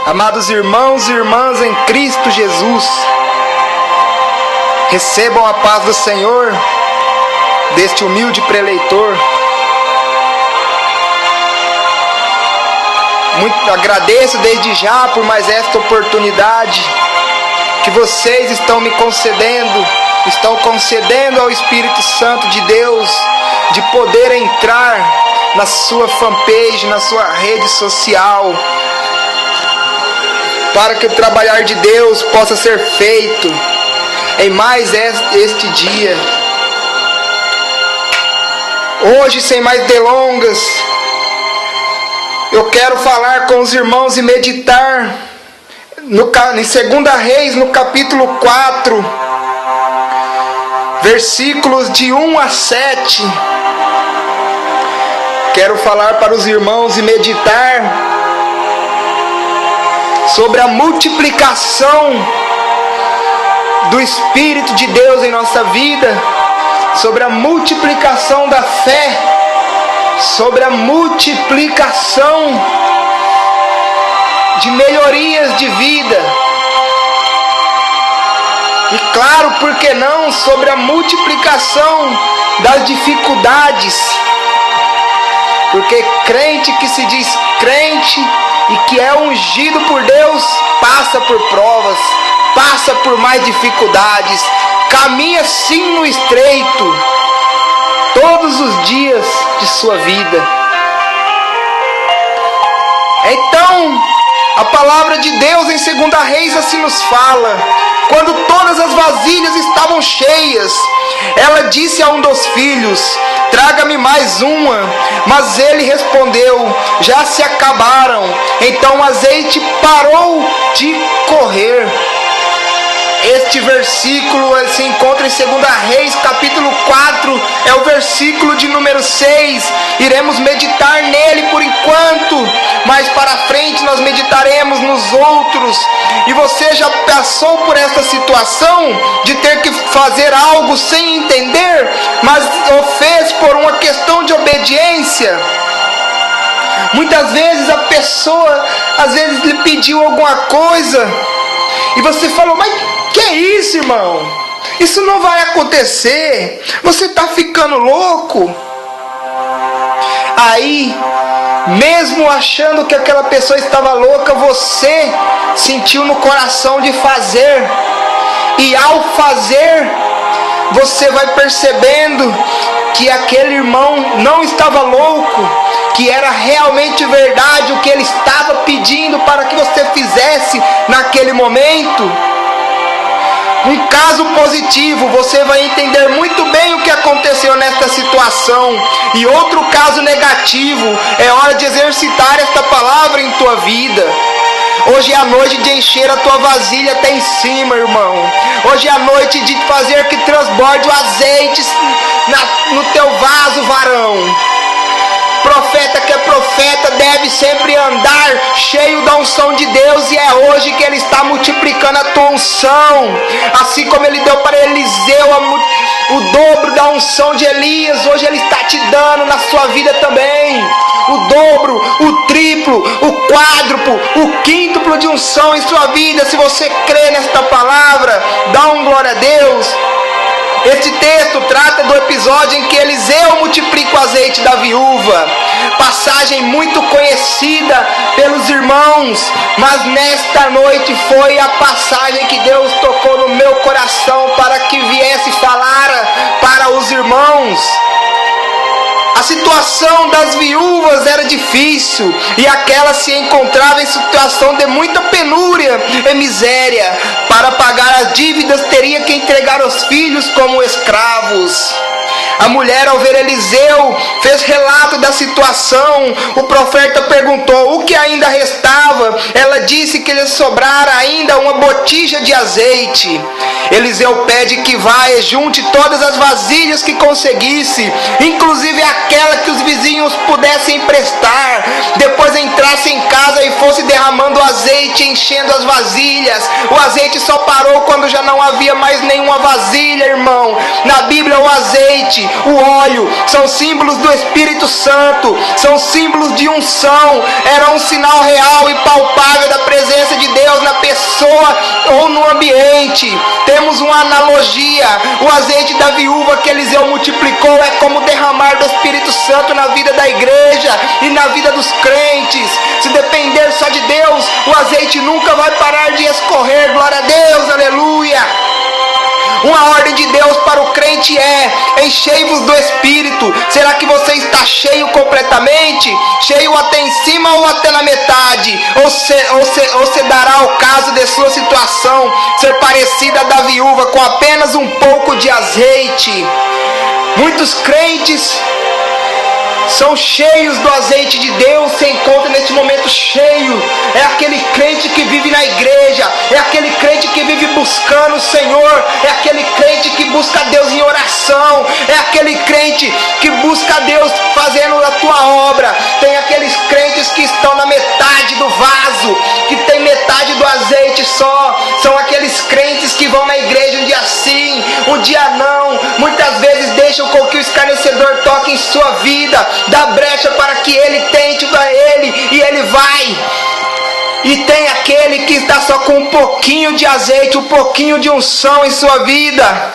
Amados irmãos e irmãs em Cristo Jesus, recebam a paz do Senhor, deste humilde preleitor. Muito agradeço desde já por mais esta oportunidade que vocês estão me concedendo, estão concedendo ao Espírito Santo de Deus, de poder entrar na sua fanpage, na sua rede social, para que o trabalhar de Deus possa ser feito em mais este dia. Hoje, sem mais delongas, eu quero falar com os irmãos e meditar em 2 Reis, no capítulo 4, versículos de 1 a 7. Quero falar para os irmãos e meditar sobre a multiplicação do Espírito de Deus em nossa vida, sobre a multiplicação da fé, sobre a multiplicação de melhorias de vida. E claro, por que não, sobre a multiplicação das dificuldades. Porque crente que se diz crente e que é ungido por Deus, passa por provas, passa por mais dificuldades, caminha sim no estreito, todos os dias de sua vida. Então, a palavra de Deus em 2 Reis assim nos fala: quando todas as vasilhas estavam cheias, ela disse a um dos filhos: traga-me mais uma. Mas ele respondeu: já se acabaram. Então o azeite parou de correr. Este versículo se encontra em 2 Reis, capítulo 4, é o versículo de número 6. Iremos meditar nele por enquanto, mas para frente nós meditaremos nos outros. E você já passou por essa situação de ter que fazer algo sem entender, mas o fez por uma questão de obediência? Muitas vezes a pessoa, às vezes lhe pediu alguma coisa e você falou: mas que é isso, irmão? Isso não vai acontecer. Você está ficando louco? Aí, mesmo achando que aquela pessoa estava louca, você sentiu no coração de fazer. E ao fazer, você vai percebendo que aquele irmão não estava louco, que era realmente verdade o que ele estava pedindo para que você fizesse naquele momento. Um caso positivo, você vai entender muito bem o que aconteceu nesta situação. E outro caso negativo, é hora de exercitar esta palavra em tua vida. Hoje é a noite de encher a tua vasilha até em cima, irmão. Hoje é a noite de fazer que transborde o azeite no teu vaso, varão. Profeta que é profeta deve sempre andar cheio da unção de Deus, e é hoje que Ele está multiplicando a tua unção. Assim como Ele deu para Eliseu o dobro da unção de Elias, hoje Ele está te dando na sua vida também. O dobro, o triplo, o quádruplo, o quíntuplo de unção em sua vida. Se você crê nesta palavra, dá um glória a Deus. Este texto trata do episódio em que Eliseu multiplica o azeite da viúva. Passagem muito conhecida pelos irmãos, mas nesta noite foi a passagem que Deus tocou no meu coração para que viesse falar para os irmãos. A situação das viúvas era difícil, e aquela se encontrava em situação de muita penúria e miséria. Para pagar as dívidas teria que entregar os filhos como escravos. A mulher, ao ver Eliseu, fez relato da situação. O profeta perguntou o que ainda restava. Ela disse que lhe sobrara ainda uma botija de azeite. Eliseu pede que vá e junte todas as vasilhas que conseguisse, inclusive aquela que os vizinhos pudessem emprestar. Depois entrasse em casa casa e fosse derramando azeite, enchendo as vasilhas. O azeite só parou quando já não havia mais nenhuma vasilha, irmão. Na Bíblia, o azeite, o óleo, são símbolos do Espírito Santo, são símbolos de unção. Era um sinal real e palpável da presença de Deus na pessoa ou no ambiente. Temos uma analogia: o azeite da viúva que Eliseu multiplicou é como derramar do Espírito Santo na vida da igreja e na vida dos crentes. Se depender só de Deus, o azeite nunca vai parar de escorrer. Glória a Deus, aleluia. Uma ordem de Deus para o crente é: enchei-vos do Espírito. Será que você está cheio completamente? Cheio até em cima ou até na metade? Ou se dará ao caso de sua situação ser parecida à da viúva, com apenas um pouco de azeite? Muitos crentes são cheios do azeite de Deus, se encontra nesse momento cheio. É aquele crente que vive na igreja, é aquele crente que vive buscando o Senhor, é aquele crente que busca Deus em oração, é aquele crente que busca Deus fazendo a tua obra. Tem aqueles crentes que estão na metade do vaso, que tem metade do azeite só. São aqueles crentes que vão na igreja um dia sim, um dia não. Muitas vezes deixam com que o escarnecedor toque em sua vida, dá brecha para que ele tente para ele, e ele vai. E tem aquele que está só com um pouquinho de azeite, um pouquinho de unção em sua vida.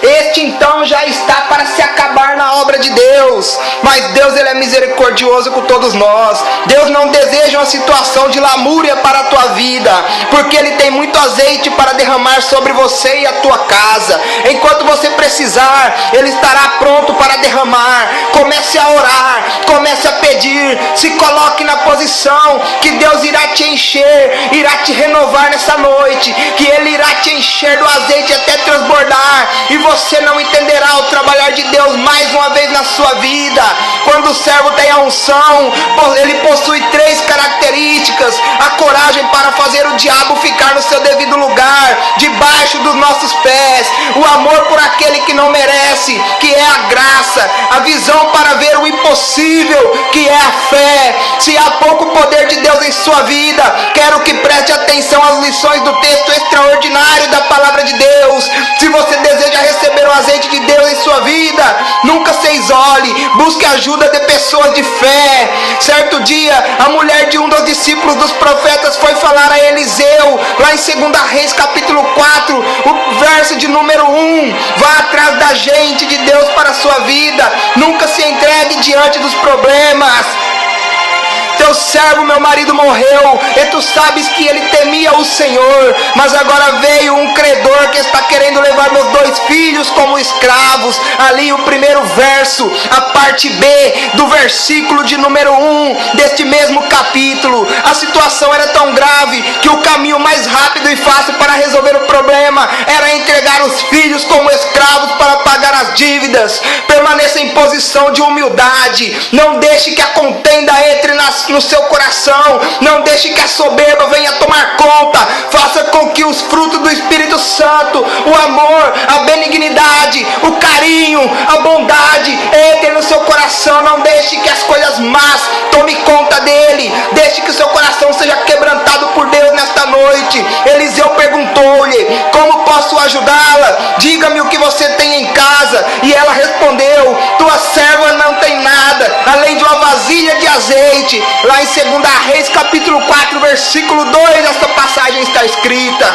Este então já está para se acabar na obra de Deus. Mas Deus, ele é misericordioso com todos nós. Deus não deseja uma situação de lamúria para a tua vida, porque Ele tem muito azeite para derramar sobre você e a tua casa. Enquanto você precisar, Ele estará pronto para derramar. Comece a orar, comece a pedir, se coloque na posição que Deus irá te encher, irá te renovar nessa noite, que Ele irá te encher do azeite até transbordar, e você não entenderá o trabalhar de Deus mais uma vez na sua vida. Quando o servo tem a unção, ele possui 3 características: a coragem para fazer o diabo ficar no seu devido lugar, debaixo dos nossos pés; o amor por aquele que não merece, que é a graça; a visão para ver o impossível, que é a fé. Se há pouco poder de Deus em sua vida, quero que preste atenção às lições do texto extraordinário da palavra de Deus. Se você deseja receber o azeite de Deus em sua vida, nunca se isole, busque ajuda de pessoas de fé. Certo dia, a mulher de um dos discípulos dos profetas foi falar a Eliseu, lá em 2 Reis capítulo 4, o verso de número 1: vá atrás da gente de Deus para a sua vida, nunca se entregue diante dos problemas. Teu servo, meu marido, morreu, e tu sabes que ele temia o Senhor, mas agora veio um credor que está querendo levar meus 2 filhos como escravos. Ali o primeiro verso, a parte B do versículo de número 1 deste mesmo capítulo. A situação era tão grave que o caminho mais rápido e fácil para resolver o problema era entregar os filhos como escravos para pagar as dívidas. Permaneça em posição de humildade, não deixe que a contenda entre no seu coração, não deixe que a soberba venha tomar conta. Faça com que os frutos do Espírito Santo, o amor, a benignidade, o carinho, a bondade entrem no seu coração. Não deixe que as coisas más tome conta dele. Deixe que o seu coração seja quebrantado por Deus nesta noite. Eliseu perguntou-lhe: como posso ajudá-la? Diga-me o que você tem em casa. E ela respondeu: tua serva não tem nada além de uma vasilha de azeite. Lá em 2 Reis capítulo 4 versículo 2, esta passagem está escrita.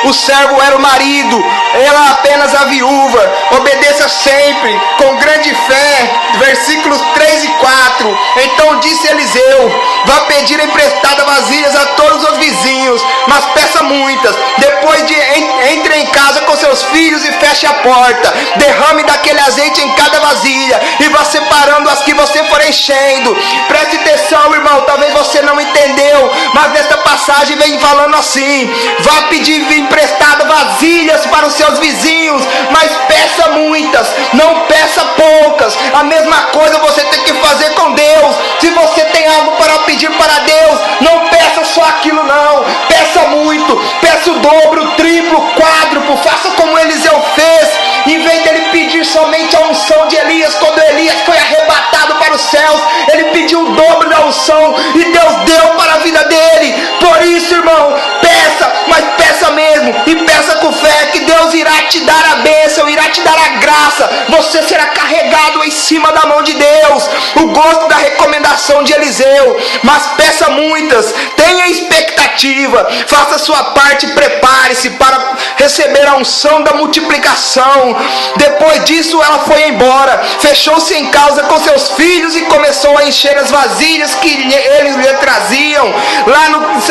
O servo era o marido, ela apenas a viúva. Obedeça sempre, com grande fé. Versículos 3 e 4. Então disse Eliseu: vá pedir emprestada vasilhas a todos os vizinhos, mas peça muitas. Depois entre em casa com seus filhos e feche a porta. Derrame daquele azeite em cada vasilha e vá separando as que você for enchendo. Preste atenção, irmão, talvez você não entendeu, mas nesta passagem vem falando assim: vá pedir emprestada vasilhas para os seus vizinhos, mas peça muitas, não peça poucas. A mesma coisa você tem que fazer com Deus. Se você tem algo para pedir para Deus, não peça só aquilo não, peça muito, peça o dobro, o triplo, o quádruplo. Faça como Eliseu fez. Em vez dele pedir somente a unção de Elias, quando Elias foi arrebatado para os céus, ele pediu o dobro da unção te dar a bênção, irá te dar a graça. Você será carregado em cima da mão de Deus. O gosto da recomendação de Eliseu. Mas peça muitas, tenha expectativa, faça a sua parte, prepare-se para receber a unção da multiplicação. Depois disso ela foi embora, fechou-se em casa com seus filhos e começou a encher as vasilhas que eles lhe traziam. Lá no 2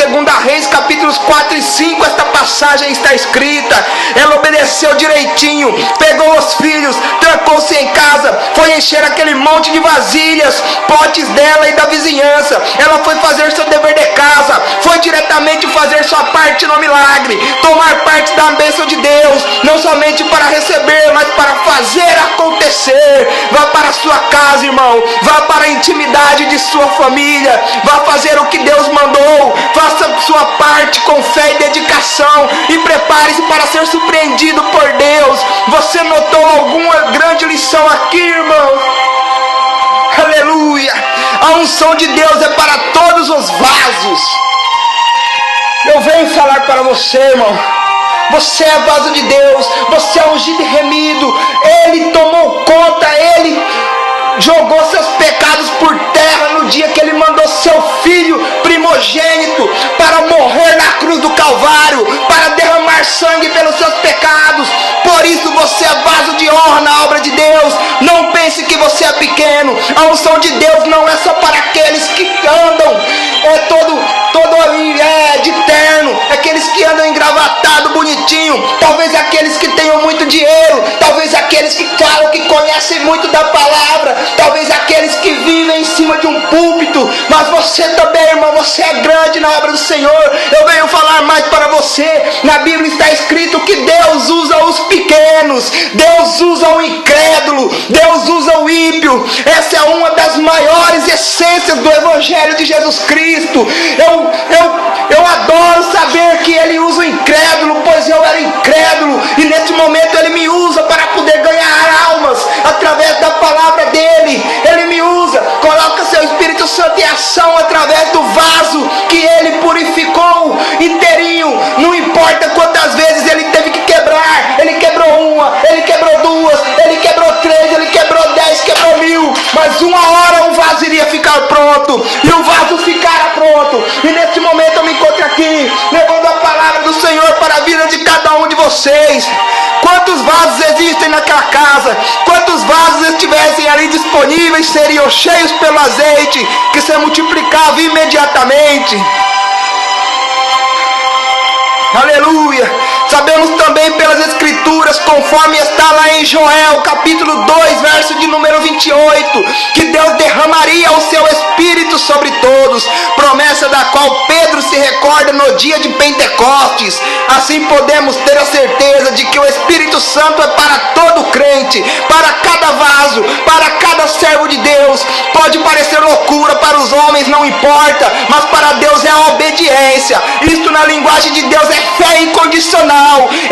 Reis capítulos 4 e 5 esta passagem está escrita. Ela obedeceu direitinho, pegou os filhos, trancou-se em casa, foi encher aquele monte de vasilhas, potes dela e da vizinhança. Ela foi fazer seu dever de casa, foi diretamente fazer sua parte no milagre, tomar parte da bênção de Deus, não somente para receber, mas para fazer acontecer. Vá para a sua casa, irmão, vá para a intimidade de sua família, vá fazer o que Deus mandou, faça sua parte com fé e dedicação e prepare-se para ser surpreendido por Deus. Você notou alguma grande lição aqui, irmão? Aleluia! A unção de Deus é para todos os vasos. Eu venho falar para você, irmão. Você é vaso de Deus, você é ungido e remido. Ele tomou conta, Ele jogou seus pecados por terra no dia que Ele mandou seu Filho primogênito para morrer na cruz do Calvário, para derramar sangue pelos seus pecados. Por isso você é vaso de honra na obra de Deus. Não pense que você é pequeno. A unção de Deus não é só para aqueles que andam de terno, aqueles que andam engravatado, bonitinho, talvez aqueles que tenham muito dinheiro, talvez aqueles que falam que conhecem muito da palavra, talvez aqueles que vivem em cima de um púlpito. Mas você também, irmão, você é grande na obra do Senhor. Eu venho falar mais para você. Na Bíblia está escrito que Deus usa os pequenos, Deus usa o incrédulo, Deus usa o ímpio. Essa é uma das maiores essências do Evangelho de Jesus Cristo. Eu adoro saber que Ele usa o incrédulo, pois eu era incrédulo, e nesse momento Ele me usa para poder ganhar almas através da palavra dEle. Ele me usa, coloca seu Espírito Santo em ação através do vaso que Ele purificou inteirinho. Não importa quantas vezes Ele teve que quebrar. Ele quebrou uma, Ele quebrou duas, Ele quebrou três, Ele quebrou 10, quebrou 1000. Mas uma hora o vaso iria ficar pronto, e o vaso ficara pronto. E nesse momento eu me encontro aqui, levando a palavra do Senhor para a vida de cada um de vocês. Quantos vasos existem naquela casa? Quantos vasos estivessem ali disponíveis seriam cheios pelo azeite que se multiplicava imediatamente? Aleluia! Sabemos também pelas Escrituras, conforme está lá em Joel, capítulo 2, verso de número 28, que Deus derramaria o seu Espírito sobre todos, promessa da qual Pedro se recorda no dia de Pentecostes. Assim podemos ter a certeza de que o Espírito Santo é para todo crente, para cada vaso, para cada servo de Deus. Pode parecer loucura para os homens, não importa, mas para Deus é a obediência. Isto na linguagem de Deus é fé incondicional.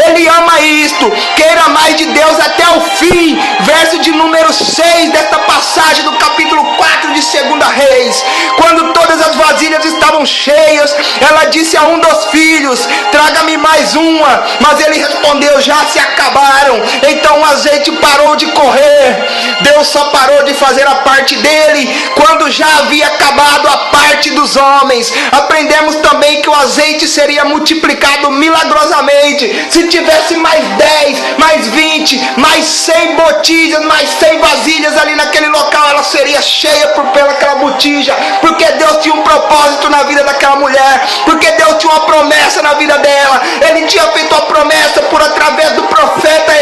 Ele ama isto. Queira mais de Deus até o fim. Verso de número 6 desta passagem do capítulo 4 de 2 Reis. Quando todas as vasilhas estavam cheias, ela disse a um dos filhos: traga-me mais uma. Mas ele respondeu: já se acabaram. Então o azeite parou de correr. Deus só parou de fazer a parte dele quando já havia acabado a parte dos homens. Aprendemos também que o azeite seria multiplicado milagrosamente. Se tivesse mais 10, mais 20, mais 100 botijas, mais 100 vasilhas ali naquele local, ela seria cheia pelaquela botija, porque Deus tinha um propósito na vida daquela mulher, porque Deus tinha uma promessa na vida dela. Ele tinha feito a promessa através do profeta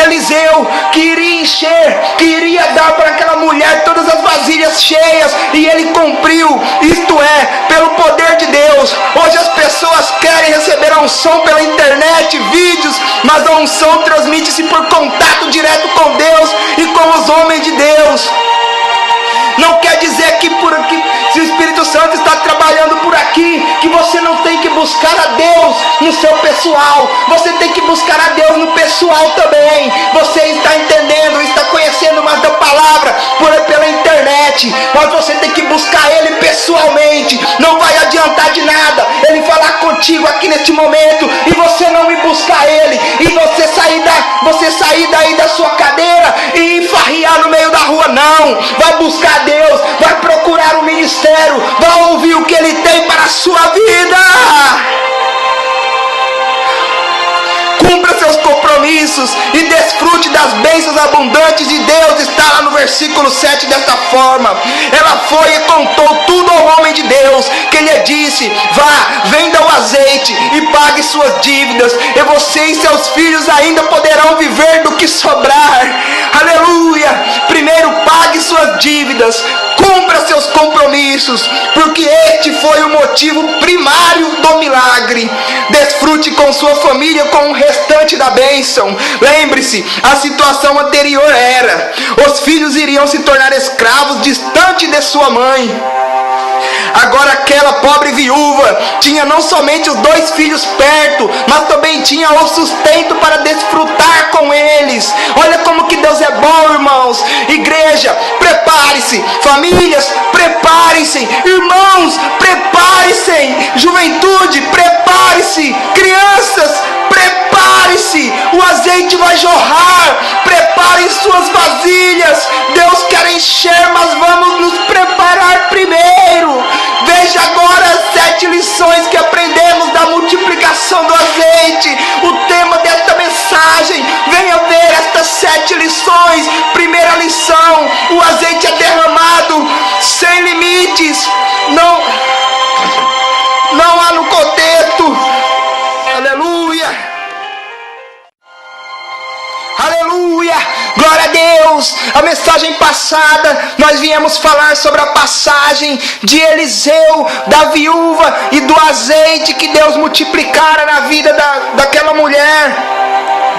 Eliseu, que iria encher, que iria dar para aquela mulher todas as vasilhas cheias, e ele cumpriu. Isto é, pelo poder de Deus. Hoje as pessoas querem receber a unção pela internet, vídeos, mas a unção transmite-se por contato direto com Deus e com os homens de Deus. Não quer dizer que por aqui, se o Espírito Santo está trabalhando por aqui, que você não tem que buscar a Deus no seu pessoal. Você tem que buscar a Deus no pessoal também. Você está entendendo, está conhecendo mais da palavra pela internet, mas você tem que buscar Ele pessoalmente. Não vai adiantar de nada Ele falar contigo aqui neste momento e você não ir buscar Ele, e você sair daí da sua cadeira e ir farrear no meio da rua, não. Vai buscar Deus, vai procurar o ministério, vai ouvir o que Ele tem para a sua vida. Cumpra seus compromissos e desfrute das bênçãos abundantes de Deus. Está lá no versículo 7 desta forma. Ela foi e contou tudo ao homem de Deus, que lhe disse: vá, venda o azeite e pague suas dívidas, e você e seus filhos ainda poderão viver do que sobrar. Aleluia! Primeiro pague suas dívidas, cumpra seus compromissos, porque este foi o motivo primário do milagre. Desfrute com sua família com o restante da bênção. Lembre-se, a situação anterior era: os filhos iriam se tornar escravos distante de sua mãe. Agora aquela pobre viúva tinha não somente os 2 filhos perto, mas também tinha o sustento para desfrutar com eles. Olha como que Deus é bom, irmãos. Igreja, prepare-se. Famílias, preparem-se. Irmãos, preparem-se. Juventude, prepare-se. Crianças, prepare-se. O azeite vai jorrar. Preparem suas vasilhas. Deus quer encher, mas vamos nos preparar primeiro. Veja agora as 7 lições que aprendemos da multiplicação do azeite. O tema desta mensagem: venha ver estas 7 lições. Primeira lição: o azeite é derramado sem limites. Não há no contexto. Aleluia. Aleluia, glória a Deus. A mensagem passada nós viemos falar sobre a passagem de Eliseu, da viúva e do azeite que Deus multiplicara na vida daquela mulher.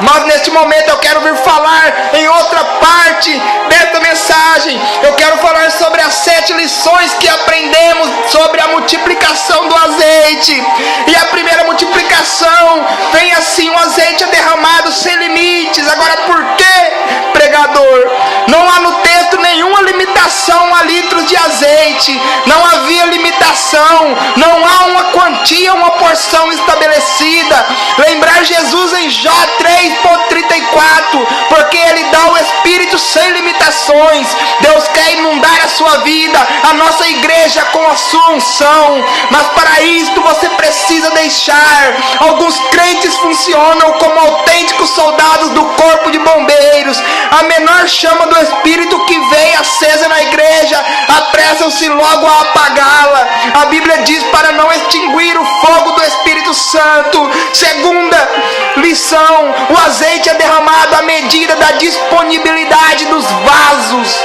Mas neste momento eu quero vir falar em outra parte dessa mensagem. Eu quero falar sobre as 7 lições que aprendemos sobre a multiplicação do azeite. E a primeira multiplicação vem assim: o azeite é derramado sem limites. Agora, por quê, pregador? Não há no texto nenhuma limitação a litros de azeite. Não havia limitação. Não há uma quantia, uma porção estabelecida. Lembrar Jesus em Jó 3:34, porque Ele dá o Espírito sem limitações. Deus quer inundar a sua vida, a nossa igreja, com a sua unção. Mas para isto você precisa deixar. Alguns crentes funcionam como autênticos soldados do corpo de bombeiros. A menor chama do Espírito que veio acesa na igreja, apressam-se logo a apagá-la. A Bíblia diz para não extinguir o fogo do Espírito Santo. Segunda lição: o azeite é derramado à medida da disponibilidade dos vasos.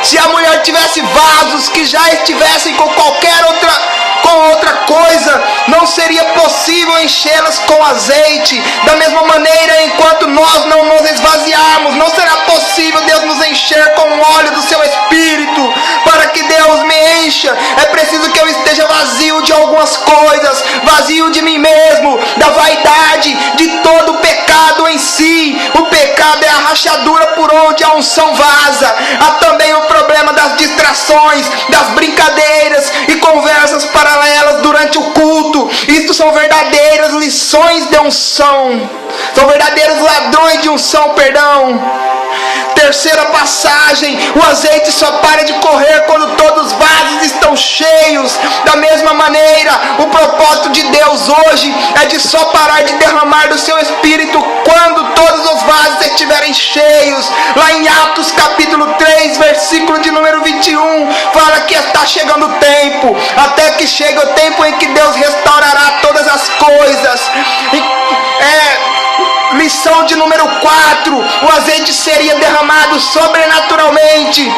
Se a mulher tivesse vasos que já estivessem com outra coisa, não seria possível enchê-las com azeite. Da mesma maneira, enquanto nós não nos esvaziarmos, não será possível Deus nos encher com o óleo do seu Espírito. Para que Deus me encha, é preciso que eu esteja vazio de algumas coisas, vazio de mim mesmo, da vaidade, de todo o pecado em si. O pecado é a rachadura por onde a unção vaza. Há também o problema das distrações, das brincadeiras e conversas paralelas durante o culto. Isto são verdadeiras lições de unção. São verdadeiros ladrões de unção, perdão. Terceira passagem: o azeite só para de correr quando todos os vasos estão cheios. Da mesma maneira, o propósito de Deus hoje é de só parar de derramar do seu Espírito quando todos os vasos estiverem cheios. Lá em Atos capítulo 3, versículo de número 21, fala que está chegando o tempo, até que chegue o tempo em que Deus restaurará todas as coisas. Lição de número 4: o azeite seria derramado sobrenaturalmente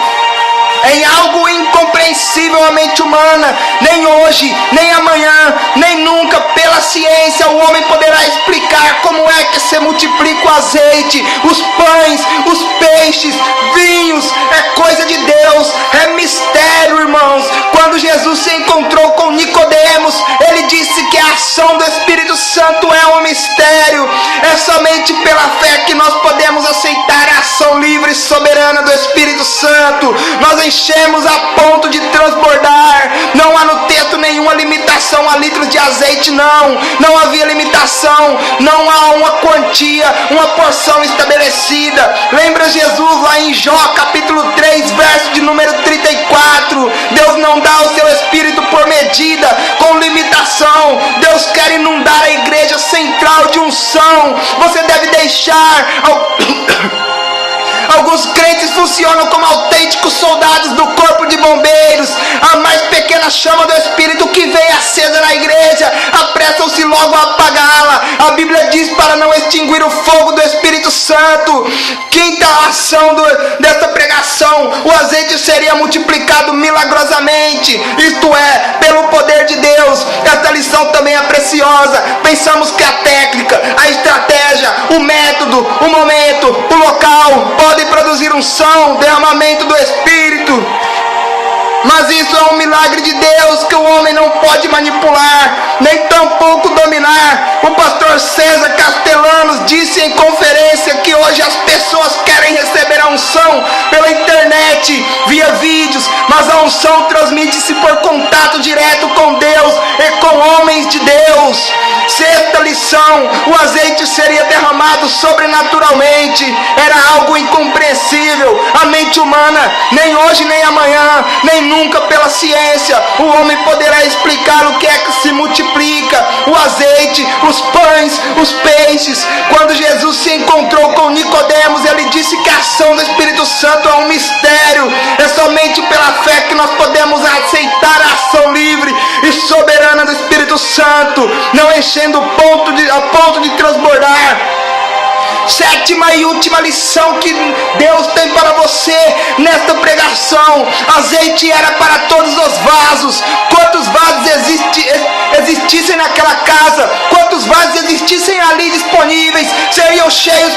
em algo incompreensível à mente humana. Nem hoje, nem amanhã, nem nunca, pela ciência, o homem poderá explicar como é que se multiplica o azeite, os pães, os peixes, vinhos. É coisa de Deus, é mistério, irmãos. Quando Jesus se encontrou com Nicodemos, ele disse que a ação do Espírito Santo é um mistério. É somente pela fé que nós podemos aceitar a ação livre e soberana do Espírito Santo. Nós enchemos a ponto de transbordar. Não há no texto nenhuma limitação a litros de azeite, não havia limitação, não há uma quantia, uma porção estabelecida. Lembra Jesus lá em Jó capítulo 3, verso de número 34, Deus não dá o seu Espírito por medida, com limitação. Deus quer inundar a igreja central de unção. Você deve deixar alguns crentes funcionam como autênticos soldados do corpo de bombeiros. A mais pequena chama do Espírito que vem acesa na igreja, apressam-se logo a apagá-la. A Bíblia diz para não extinguir o fogo do Espírito Santo. Quinta ação desta pregação: o azeite seria multiplicado milagrosamente, isto é, pelo poder de Deus. Esta lição também é preciosa. Pensamos que a técnica, a estratégia, o método, o momento, o local podem produzir unção, derramamento do Espírito, mas isso é um milagre de Deus que o homem não pode manipular, nem tampouco dominar. O pastor César Castellanos disse em conferência que hoje as pessoas querem receber a unção pela internet, via vídeos, mas a unção transmite-se por contato direto com Deus e com homens de Deus. Sexta lição: o azeite seria derramado sobrenaturalmente. Era algo incompreensível. A mente humana, nem hoje nem amanhã, nem nunca pela ciência, o homem poderá explicar o que é que se multiplica: o azeite, os pães, os peixes. Quando Jesus se encontrou com Nicodemos, ele disse que a ação do Espírito Santo é um mistério. É somente pela fé que nós podemos aceitar a ação livre e soberana do Espírito Santo, não enchendo a ponto de transbordar. Sétima e última lição que Deus tem para você nesta pregação: azeite era para todos os vasos. Quantos vasos existissem naquela casa, quantos vasos existissem ali disponíveis, seriam cheios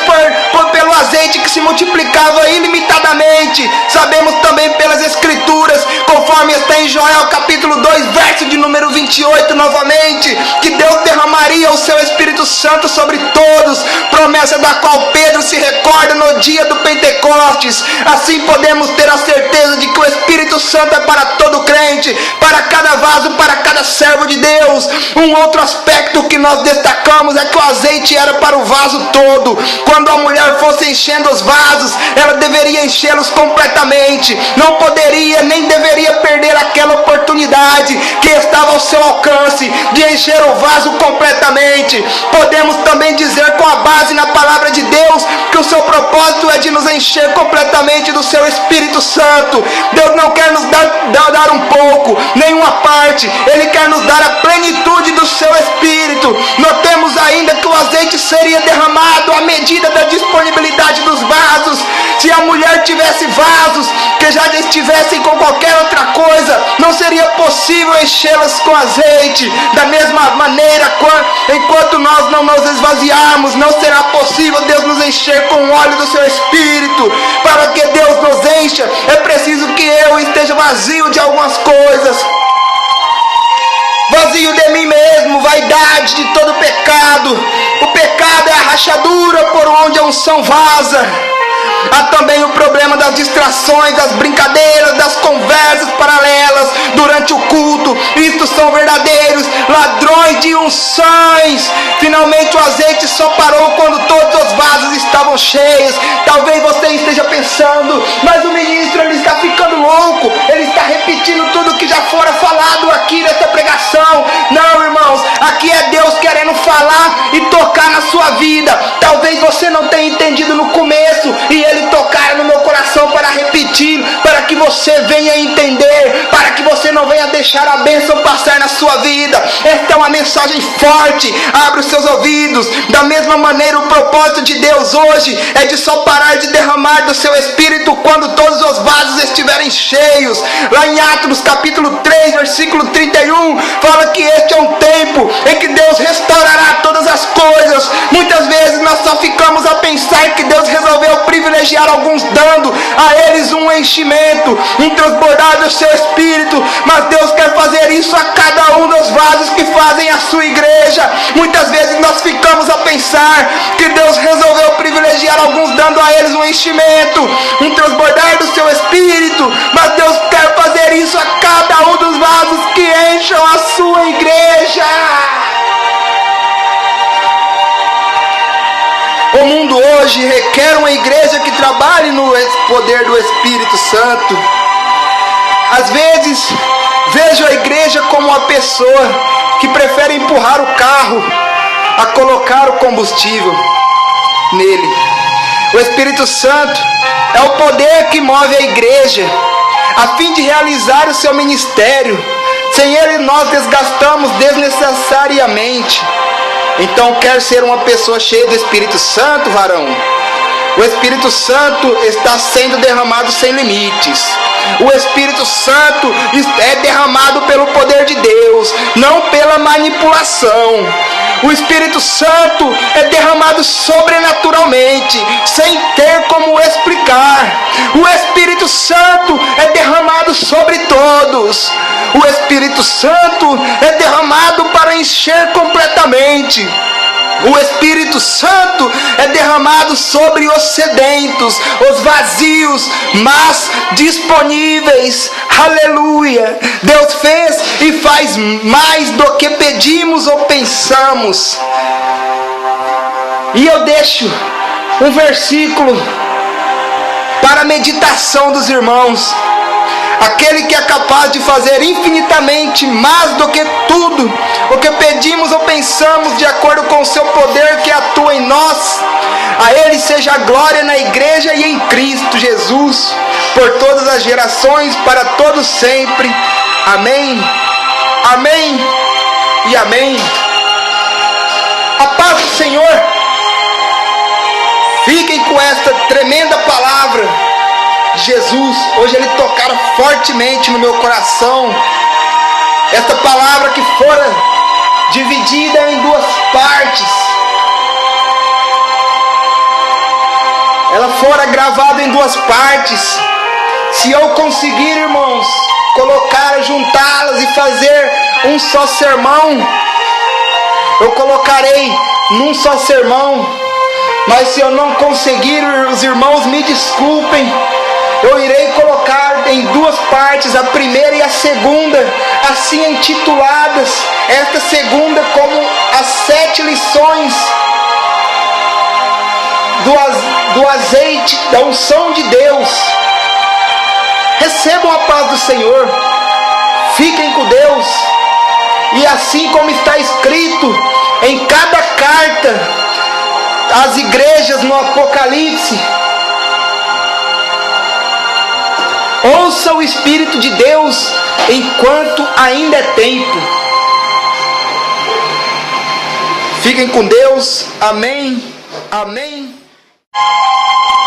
pelo azeite que se multiplicava ilimitadamente. Sabemos também pelas Escrituras, conforme está em Joel capítulo 2, verso de número 28 novamente, que Deus derramaria o seu Espírito Santo sobre todos, promessa da qual Pedro se recorda no dia do Pentecostes. Assim podemos ter a certeza de que o Espírito Santo é para todo crente, para cada vaso, para cada servo de Deus. Um outro aspecto que nós destacamos é que o azeite era para o vaso todo. Quando a mulher fosse enchendo os vasos, ela deveria enchê-los completamente. Não poderia nem deveria perder aquela oportunidade que estava ao seu alcance de encher o vaso completamente. Podemos também dizer, com a base na palavra de Deus, que o seu propósito é de nos encher completamente do seu Espírito Santo. Deus não quer nos dar um pouco, nenhuma parte. Ele quer nos dar a plenitude do seu Espírito. Notemos ainda que o azeite seria derramado à medida da disponibilidade dos vasos. Se a mulher tivesse vasos que já estivessem com qualquer outra coisa, não seria possível enchê-las com azeite. Da mesma maneira, enquanto nós não nos esvaziarmos, não será possível Deus nos encher com o óleo do seu Espírito. Para que Deus nos encha, é preciso que eu esteja vazio de algumas coisas. Vazio de mim mesmo, vaidade de todo pecado. O pecado é a rachadura por onde a unção vaza. Há também o problema das distrações, das brincadeiras, das conversas paralelas durante o culto. Isto são verdadeiros ladrões de unções. Finalmente o azeite só parou quando todos os vasos estavam cheios. Talvez você esteja pensando, mas o ministro ele está ficando louco, ele está repetindo tudo que já fora falado aqui nessa pregação. Não, irmãos, aqui é Deus querendo falar e tocar na sua vida. Talvez você não tenha entendido no começo e Ele tocar no meu coração para repetir, para que você venha entender, para que você não venha deixar a bênção passar na sua vida. Esta é uma mensagem forte. Abre os seus ouvidos. Da mesma maneira, o propósito de Deus hoje é de só parar de derramar do seu Espírito quando todos os vasos estiverem cheios. Lá em Atos capítulo 3, versículo 31, fala que este é um tempo em que Deus restaurará todas as coisas. Muitas vezes nós só ficamos a pensar que Deus resolveu privilegiar alguns, dando a eles um enchimento, um transbordar do seu Espírito, mas Deus quer fazer isso a cada um dos vasos que fazem a sua igreja. Muitas vezes nós ficamos a pensar que Deus resolveu privilegiar alguns, dando a eles um enchimento, um transbordar do seu Espírito, mas Deus quer fazer isso a cada um dos vasos que encham a sua igreja. mundo hoje requer uma igreja que trabalhe no poder do Espírito Santo. Às vezes, vejo a igreja como uma pessoa que prefere empurrar o carro a colocar o combustível nele. O Espírito Santo é o poder que move a igreja a fim de realizar o seu ministério. Sem ele nós desgastamos desnecessariamente. Então, quer ser uma pessoa cheia do Espírito Santo, varão? O Espírito Santo está sendo derramado sem limites. O Espírito Santo é derramado pelo poder de Deus, não pela manipulação. O Espírito Santo é derramado sobrenaturalmente, sem ter como explicar. O Espírito Santo é derramado sobre todos. O Espírito Santo é derramado para encher completamente. O Espírito Santo é derramado sobre os sedentos, os vazios, mas disponíveis. Aleluia! Deus fez e faz mais do que pedimos ou pensamos. E eu deixo um versículo para a meditação dos irmãos. Aquele que é capaz de fazer infinitamente mais do que tudo o que pedimos ou pensamos, de acordo com o seu poder que atua em nós. A Ele seja a glória na igreja e em Cristo Jesus, por todas as gerações, para todos sempre. Amém, amém e amém. A paz do Senhor. Fiquem com esta tremenda palavra de Jesus. Hoje Ele tocara fortemente no meu coração. Esta palavra que fora dividida em duas partes. Ela fora gravada em duas partes. Se eu conseguir, irmãos, colocar, juntá-las e fazer um só sermão, eu colocarei num só sermão. Mas se eu não conseguir, os irmãos me desculpem, eu irei colocar em duas partes, a primeira e a segunda, assim intituladas. Esta segunda como as 7 lições do azeite, da unção de Deus. Recebam a paz do Senhor, fiquem com Deus. E assim como está escrito em cada carta às igrejas no Apocalipse, ouça o Espírito de Deus enquanto ainda é tempo. Fiquem com Deus. Amém. Amém.